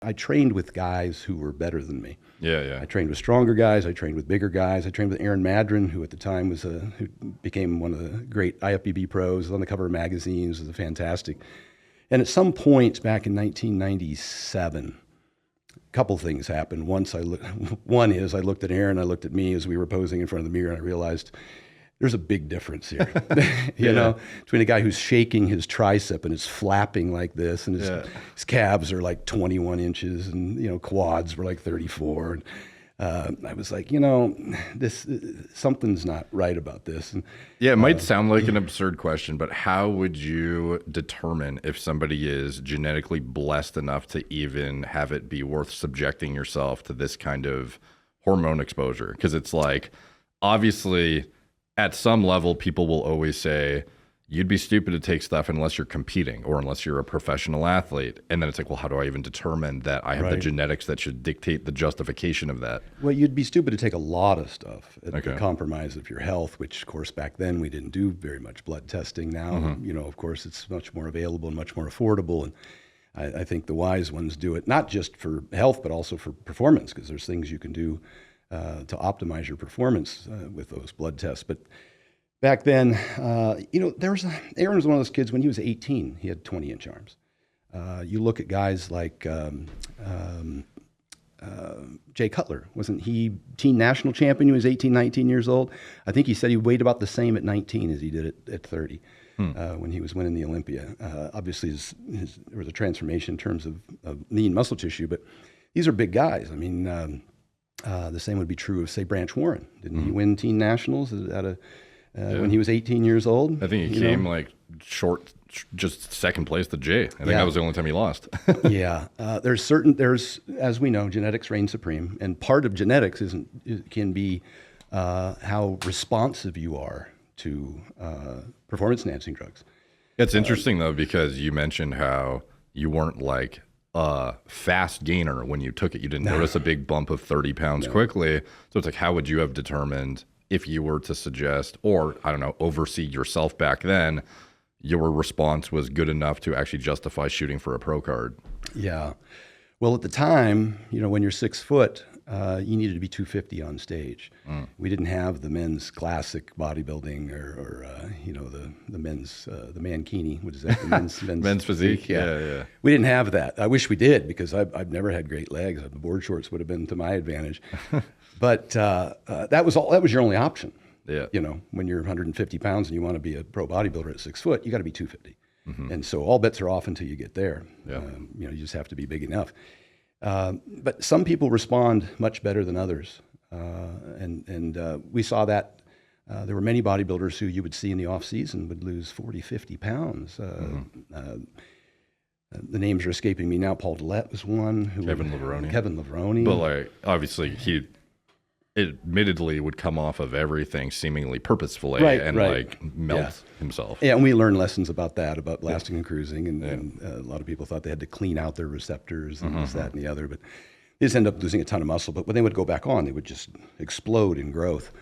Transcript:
I trained with guys who were better than me. Yeah. I trained with stronger guys. I trained with bigger guys. I trained with Aaron Madron, who at the time who became one of the great IFBB pros, on the cover of magazines, was fantastic. And at some point back in 1997, a couple things happened. One is I looked at Aaron, I looked at me as we were posing in front of the mirror, and I realized there's a big difference here, you know, between a guy who's shaking his tricep and is flapping like this, and his calves are like 21 inches, and, you know, quads were like 34. And I was like, you know, something's not right about this. And, it might sound like an absurd question, but how would you determine if somebody is genetically blessed enough to even have it be worth subjecting yourself to this kind of hormone exposure? Because it's like, obviously, at some level, people will always say, you'd be stupid to take stuff unless you're competing or unless you're a professional athlete. And then it's like, well, how do I even determine that I have the genetics that should dictate the justification of that? Well, you'd be stupid to take a lot of stuff at the compromise of your health, which, of course, back then we didn't do very much blood testing. Now, you know, of course, it's much more available and much more affordable. And I think the wise ones do it, not just for health, but also for performance, because there's things you can do to optimize your performance with those blood tests. But back then, you know, Aaron was one of those kids. When he was 18, he had 20-inch arms. You look at guys like Jay Cutler. Wasn't he teen national champion? He was 18, 19 years old. I think he said he weighed about the same at 19 as he did at 30 when he was winning the Olympia. Obviously, there was a transformation in terms of lean muscle tissue, but these are big guys. I mean, the same would be true of, say, Branch Warren. Didn't he win teen nationals when he was 18 years old? I think he came like short, just second place to Jay. I think that was the only time he lost. There's, as we know, genetics reign supreme, and part of genetics can be how responsive you are to performance-enhancing drugs. It's interesting though, because you mentioned how you weren't like a fast gainer when you took it. You didn't notice a big bump of 30 pounds quickly. So it's like, how would you have determined, if you were to suggest, or I don't know, oversee yourself back then, your response was good enough to actually justify shooting for a pro card? Yeah. Well, at the time, you know, when you're 6 foot, you needed to be 250 on stage. We didn't have the men's classic bodybuilding or you know, the men's, the mankini. What is that? The men's physique. Yeah. We didn't have that. I wish we did, because I've never had great legs. The board shorts would have been to my advantage. But that was your only option. Yeah. You know, when you're 150 pounds and you want to be a pro bodybuilder at 6 foot, you got to be 250. And so all bets are off until you get there. Yeah. You know, you just have to be big enough. But some people respond much better than others. And we saw that there were many bodybuilders who you would see in the off season would lose 40, 50 pounds. The names are escaping me now. Paul Dillette was one. Kevin Leveroni. But like, obviously he admittedly would come off of everything seemingly purposefully and like melt himself. Yeah, and we learned lessons about that, about lasting and cruising, and a lot of people thought they had to clean out their receptors and this, that, and the other, but they just ended up losing a ton of muscle. But when they would go back on, they would just explode in growth.